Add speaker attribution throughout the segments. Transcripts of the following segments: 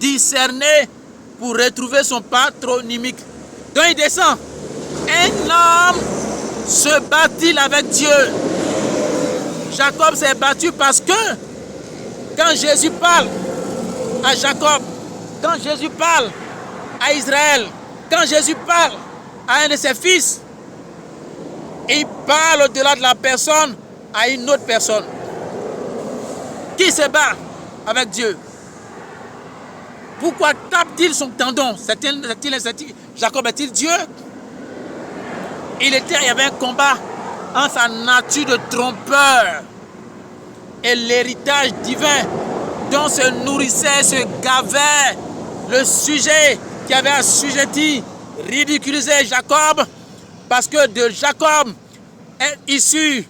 Speaker 1: discerner pour retrouver son patronymique. Donc il descend. Un homme se bat-il avec Dieu? Jacob s'est battu parce que quand Jésus parle à Jacob, quand Jésus parle à Israël, quand Jésus parle à un de ses fils, il parle au-delà de la personne à une autre personne. Qui se bat avec Dieu? Pourquoi tape-t-il son tendon? Jacob est-il Dieu? Il y avait un combat entre sa nature de trompeur et l'héritage divin dont se nourrissait, se gavait le sujet qui avait assujetti, ridiculisé Jacob, parce que de Jacob est issu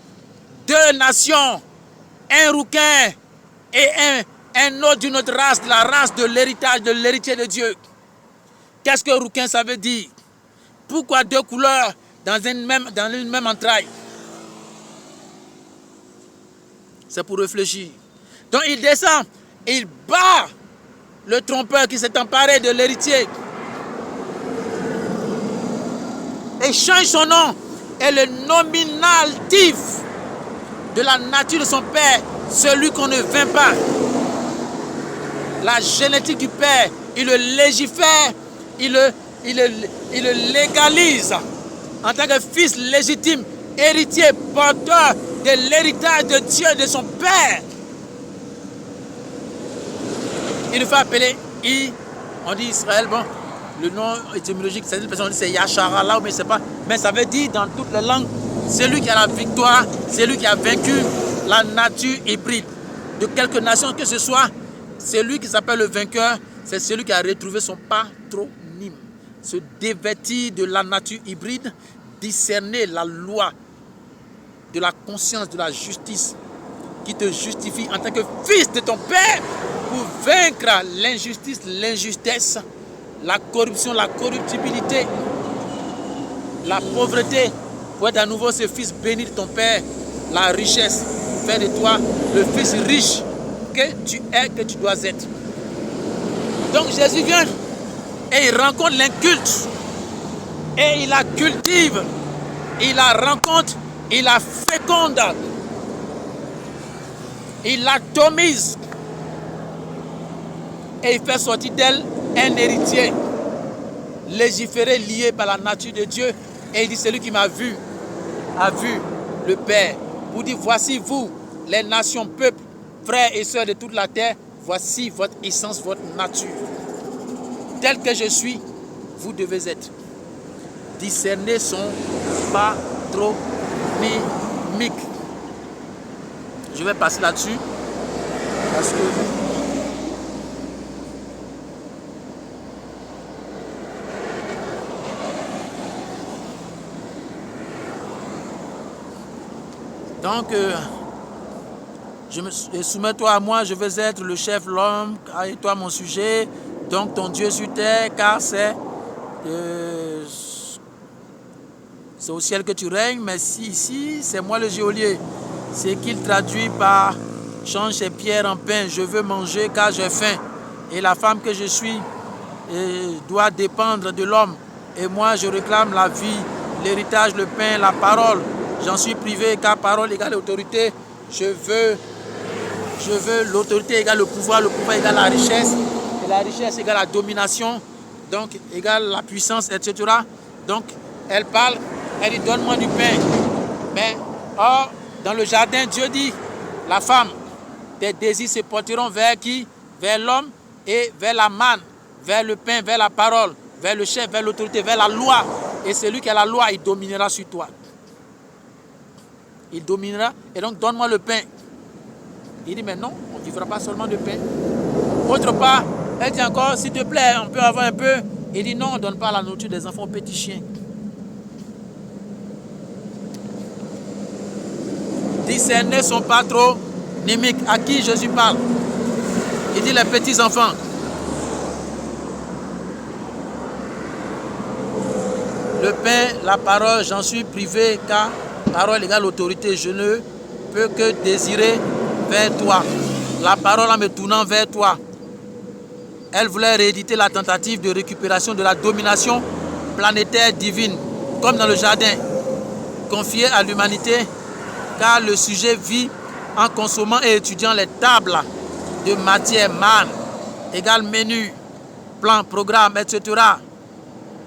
Speaker 1: deux nations, un rouquin et un autre d'une autre race, la race de l'héritage de l'héritier de Dieu. Qu'est-ce que rouquin ça veut dire? Pourquoi deux couleurs dans une même entraille? C'est pour réfléchir. Donc il descend, il bat le trompeur qui s'est emparé de l'héritier. Et change son nom. Et le nominatif de la nature de son père, celui qu'on ne vainc pas. La génétique du père, il le légifère, il le légalise en tant que fils légitime, héritier, porteur de l'héritage de Dieu, de son père. Il le fait appeler on dit Israël, bon, le nom étymologique, certaines personnes disent c'est Yachara, mais c'est pas, mais ça veut dire dans toutes les langues, c'est lui qui a la victoire, c'est lui qui a vaincu la nature hybride de quelque nation que ce soit. C'est lui qui s'appelle le vainqueur, c'est celui qui a retrouvé son patronyme. Se dévêtir de la nature hybride, discerner la loi de la conscience, de la justice qui te justifie en tant que fils de ton père pour vaincre l'injustice, l'injustesse, la corruption, la corruptibilité, la pauvreté, pour être à nouveau ce fils béni de ton père, la richesse, faire de toi le fils riche que tu es, que tu dois être. Donc Jésus vient et il rencontre l'inculte et il la cultive, il la rencontre, il la féconde, il l'atomise et il fait sortir d'elle un héritier légiféré, lié par la nature de Dieu. Et il dit, celui qui m'a vu a vu le Père. Pour dire, voici vous, les nations, peuples, frères et sœurs de toute la terre, voici votre essence, votre nature. Tel que je suis, vous devez être. Discerner son patronymique. Je vais passer là-dessus. Parce que donc, soumets-toi à moi, je vais être le chef, l'homme, et toi mon sujet, donc ton Dieu sur terre, car c'est au ciel que tu règnes, mais si ici, c'est moi le geôlier. C'est qu'il traduit par change ces pierres en pain, je veux manger car j'ai faim. Et la femme que je suis doit dépendre de l'homme. Et moi, je réclame la vie, l'héritage, le pain, la parole. J'en suis privé car parole égale autorité. Je veux l'autorité égale le pouvoir égale la richesse. Et la richesse égale la domination, donc égale la puissance, etc. Donc, elle parle, elle dit donne-moi du pain. Mais, or, dans le jardin, Dieu dit, la femme, tes désirs se porteront vers qui? Vers l'homme et vers la manne, vers le pain, vers la parole, vers le chef, vers l'autorité, vers la loi. Et celui qui a la loi, il dominera sur toi. Il dominera, et donc donne-moi le pain. Il dit, mais non, on ne vivra pas seulement de pain. Autre part, elle dit encore, s'il te plaît, on peut avoir un peu. Il dit, non, on ne donne pas la nourriture des enfants aux petits chiens. Discerner son patronymique. À qui Jésus parle? Il dit les petits enfants. Le pain, la parole, j'en suis privé car parole égale autorité. Je ne peux que désirer vers toi. La parole en me tournant vers toi. Elle voulait rééditer la tentative de récupération de la domination planétaire divine, comme dans le jardin, confié à l'humanité, car le sujet vit en consommant et étudiant les tables de matière, man, égale menu, plan, programme, etc.,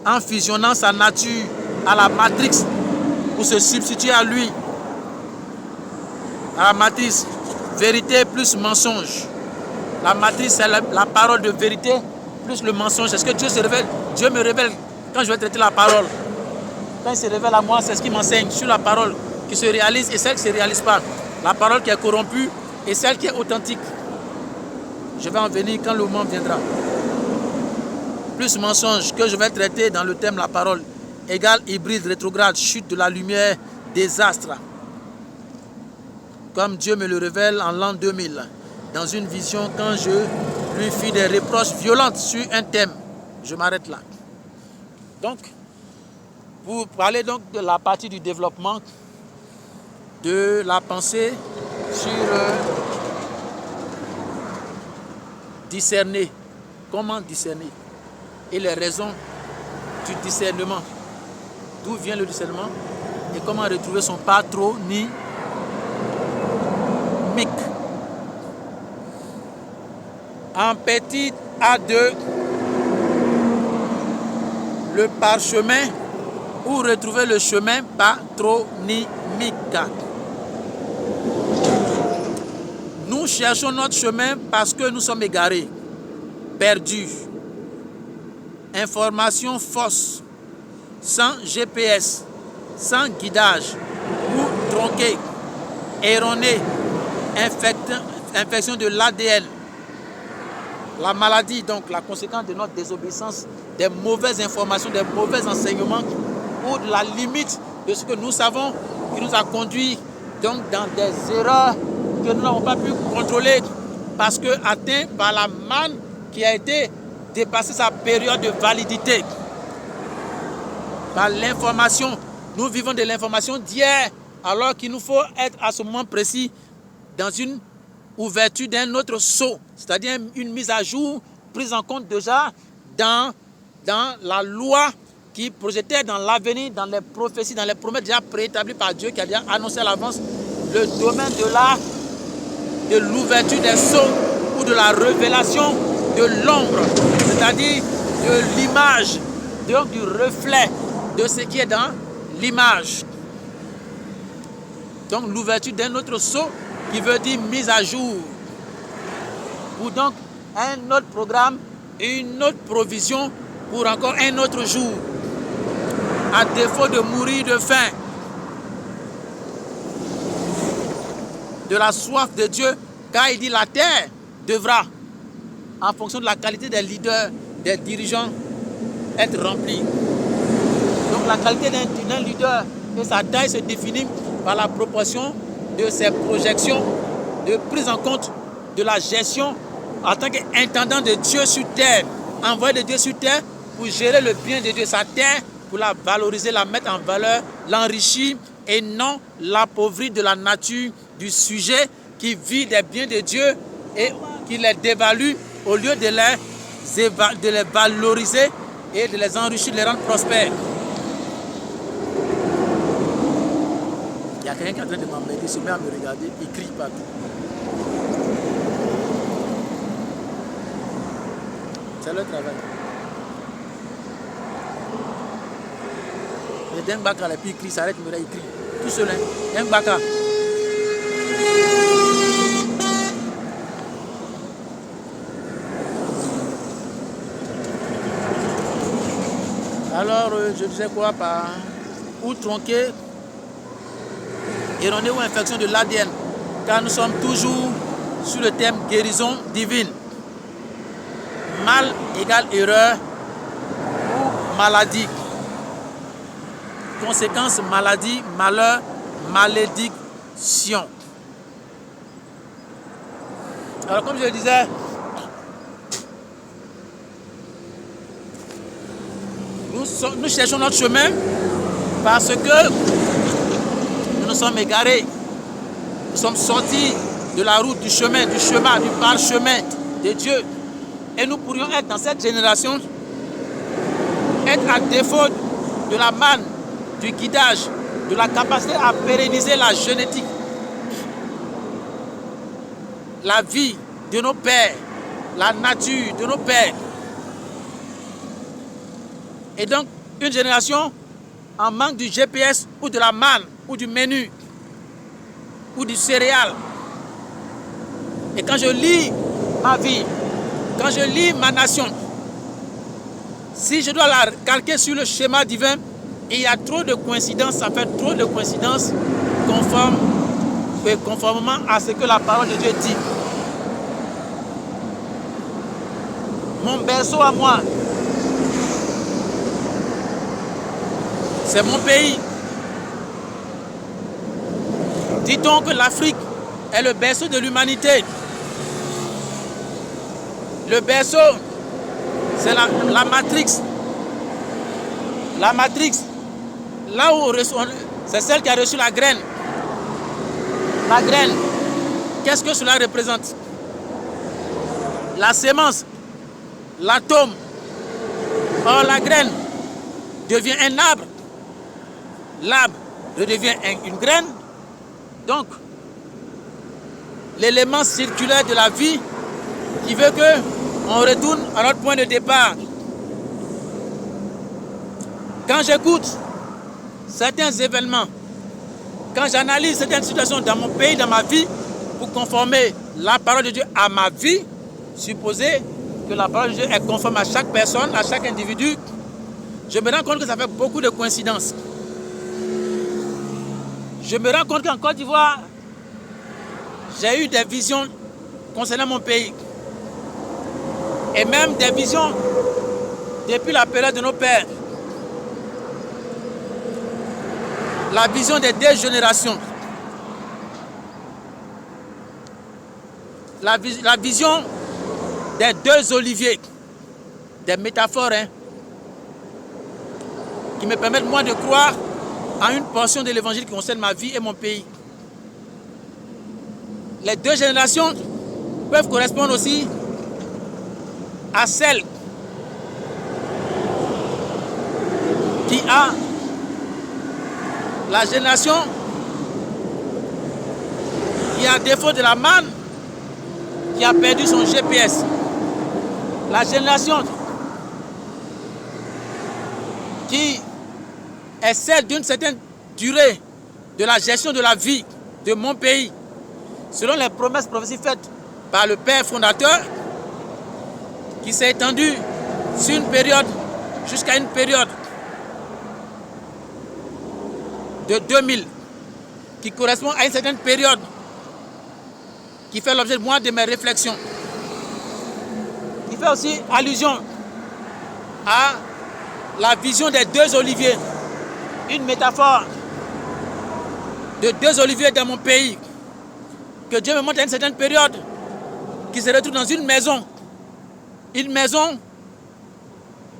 Speaker 1: en fusionnant sa nature à la matrice pour se substituer à lui, à la matrice, vérité plus mensonge. La matrice, c'est la parole de vérité plus le mensonge. C'est ce que Dieu se révèle. Dieu me révèle quand je vais traiter la parole. Quand il se révèle à moi, c'est ce qu'il m'enseigne sur la parole qui se réalise et celle qui ne se réalise pas. La parole qui est corrompue et celle qui est authentique. Je vais en venir quand le moment viendra. Plus mensonge que je vais traiter dans le thème la parole égale hybride, rétrograde, chute de la lumière, désastre. Comme Dieu me le révèle en l'an 2000, dans une vision quand je lui fis des reproches violentes sur un thème. Je m'arrête là. Donc, pour parler donc de la partie du développement de la pensée sur discerner. Comment discerner? Et les raisons du discernement. D'où vient le discernement? Et comment retrouver son patronymique. En petit A2, le parchemin, ou retrouver le chemin patronymique. Nous cherchons notre chemin parce que nous sommes égarés, perdus. Information fausse, sans GPS, sans guidage, ou tronquée, erronée, infection de l'ADN. La maladie, donc la conséquence de notre désobéissance, des mauvaises informations, des mauvais enseignements ou de la limite de ce que nous savons qui nous a conduit donc dans des erreurs que nous n'avons pas pu contrôler parce que atteint par la manne qui a été dépassée sa période de validité. Par l'information, nous vivons de l'information d'hier alors qu'il nous faut être à ce moment précis dans une ouverture d'un autre saut, c'est-à-dire une mise à jour prise en compte déjà dans la loi qui projetait dans l'avenir, dans les prophéties, dans les promesses déjà préétablies par Dieu qui a déjà annoncé à l'avance le domaine de l'ouverture des sauts ou de la révélation de l'ombre, c'est-à-dire de l'image, donc du reflet de ce qui est dans l'image. Donc l'ouverture d'un autre saut qui veut dire mise à jour. Pour donc un autre programme et une autre provision pour encore un autre jour. À défaut de mourir de faim, de la soif de Dieu, car il dit la terre devra, en fonction de la qualité des leaders, des dirigeants, être remplie. Donc la qualité d'un leader et sa taille se définit par la proportion de ses projections, de prise en compte de la gestion en tant qu'intendant de Dieu sur terre, envoyé de Dieu sur terre pour gérer le bien de Dieu, sa terre, pour la valoriser, la mettre en valeur, l'enrichir et non l'appauvrir de la nature du sujet qui vit des biens de Dieu et qui les dévalue au lieu de les valoriser et de les enrichir, de les rendre prospères. Il y a quelqu'un qui est en train de m'emmerder, il se met à me regarder, il crie partout. C'est leur travail. Il y a un baka là, puis il crie, s'arrête, il crie. Tout seul, hein. Il y a un baka. Alors, je disais quoi par ou tronqué, erroné ou infection de l'ADN, car nous sommes toujours sur le thème guérison divine. Mal égale erreur ou maladie. Conséquence, maladie, malheur, malédiction. Alors comme je le disais, nous cherchons notre chemin parce que nous nous sommes égarés. Nous sommes sortis de la route, du chemin, du parchemin de Dieu. Et nous pourrions être dans cette génération, être à défaut de la manne, du guidage, de la capacité à pérenniser la génétique, la vie de nos pères, la nature de nos pères. Et donc, une génération en manque du GPS ou de la manne ou du menu ou du céréal. Et quand je lis ma vie, quand je lis ma nation, si je dois la calquer sur le schéma divin, il y a trop de coïncidences, ça fait trop de coïncidences conformément à ce que la parole de Dieu dit. Mon berceau à moi, c'est mon pays. Dit-on que l'Afrique est le berceau de l'humanité. Le berceau, c'est la matrix. La matrix, là où c'est celle qui a reçu la graine. La graine, qu'est-ce que cela représente? La sémence, l'atome. Or, la graine devient un arbre. L'arbre redevient une graine. Donc, l'élément circulaire de la vie qui veut qu'on retourne à notre point de départ. Quand j'écoute certains événements, quand j'analyse certaines situations dans mon pays, dans ma vie, pour conformer la parole de Dieu à ma vie, supposer que la parole de Dieu est conforme à chaque personne, à chaque individu, je me rends compte que ça fait beaucoup de coïncidences. Je me rends compte qu'en Côte d'Ivoire, j'ai eu des visions concernant mon pays. Et même des visions depuis la période de nos pères. La vision des deux générations. La vision des deux oliviers. Des métaphores, qui me permettent moi de croire à une portion de l'évangile qui concerne ma vie et mon pays. Les deux générations peuvent correspondre aussi à celle qui a la génération qui, à défaut de la manne, qui a perdu son GPS. La génération qui est celle d'une certaine durée de la gestion de la vie de mon pays, selon les promesses prophétiques faites par le Père fondateur, qui s'est étendue sur une période, jusqu'à une période de 2000, qui correspond à une certaine période, qui fait l'objet de mes réflexions, qui fait aussi allusion à la vision des deux oliviers, une métaphore de deux oliviers dans mon pays, que Dieu me montre à une certaine période, qui se retrouve dans une maison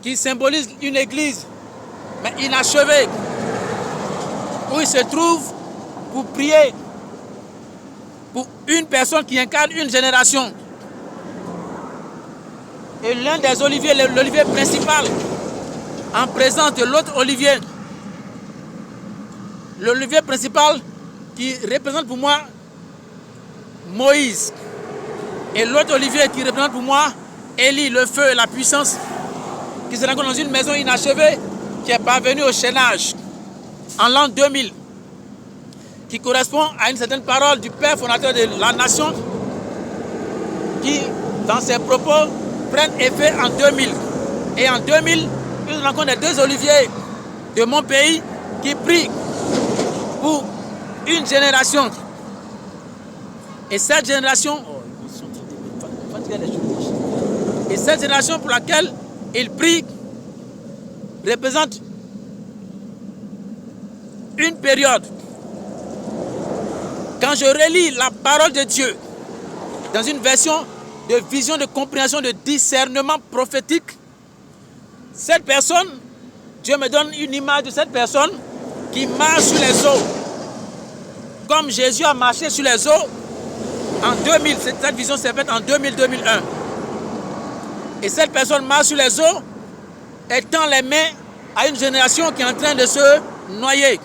Speaker 1: qui symbolise une église, mais inachevée, où il se trouve pour prier pour une personne qui incarne une génération. Et l'un des oliviers, l'olivier principal, en présence de l'autre olivier, l'olivier principal qui représente pour moi Moïse, et l'autre olivier qui représente pour moi Élie, le feu et la puissance, qui se rencontre dans une maison inachevée, qui est parvenue au chaînage en l'an 2000, qui correspond à une certaine parole du Père fondateur de la nation, qui, dans ses propos, prennent effet en 2000. Et en 2000, une rencontre des deux oliviers de mon pays qui prient pour une génération. Et cette génération, pour laquelle il prie représente une période. Quand je relis la parole de Dieu dans une version de vision, de compréhension, de discernement prophétique, cette personne, Dieu me donne une image de cette personne qui marche sur les eaux, comme Jésus a marché sur les eaux en 2000. Cette vision s'est faite en 2000-2001. Et cette personne marche sur les eaux et tend les mains à une génération qui est en train de se noyer.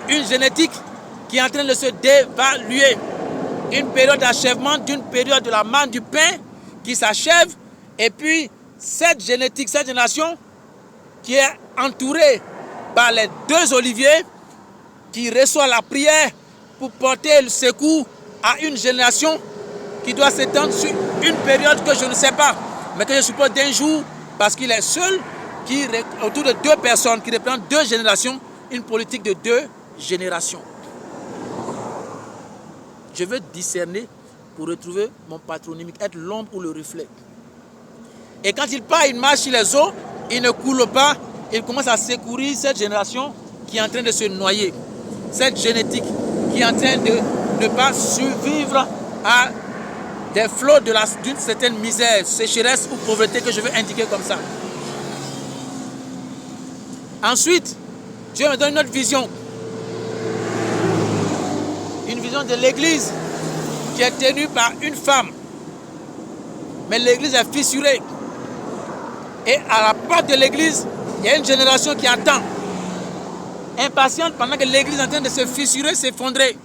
Speaker 1: Une génétique qui est en train de se dévaluer. Une période d'achèvement d'une période de la manne du pain qui s'achève. Et puis cette génétique, cette génération qui est entourée par les deux oliviers qui reçoit la prière pour porter le secours à une génération qui doit s'étendre sur une période que je ne sais pas, mais que je suppose d'un jour, parce qu'il est seul, autour de deux personnes, qui représentent deux générations, une politique de deux générations. Je veux discerner pour retrouver mon patronymique, être l'ombre ou le reflet. Et quand il part, il marche sur les eaux, il ne coule pas, il commence à secourir cette génération qui est en train de se noyer. Cette génétique qui est en train de ne pas survivre à des flots d'une certaine misère, sécheresse ou pauvreté que je veux indiquer comme ça. Ensuite, Dieu me donne une autre vision. Une vision de l'église qui est tenue par une femme. Mais l'église est fissurée. Et à la porte de l'église, il y a une génération qui attend. Impatiente pendant que l'église est en train de se fissurer, s'effondrer.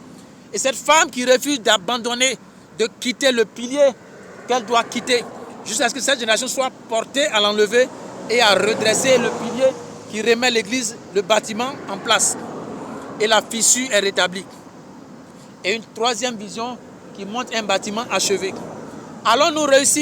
Speaker 1: Et cette femme qui refuse d'abandonner, de quitter le pilier qu'elle doit quitter, jusqu'à ce que cette génération soit portée à l'enlever et à redresser le pilier qui remet l'église, le bâtiment en place. Et la fissure est rétablie. Et une troisième vision qui montre un bâtiment achevé. Allons-nous réussir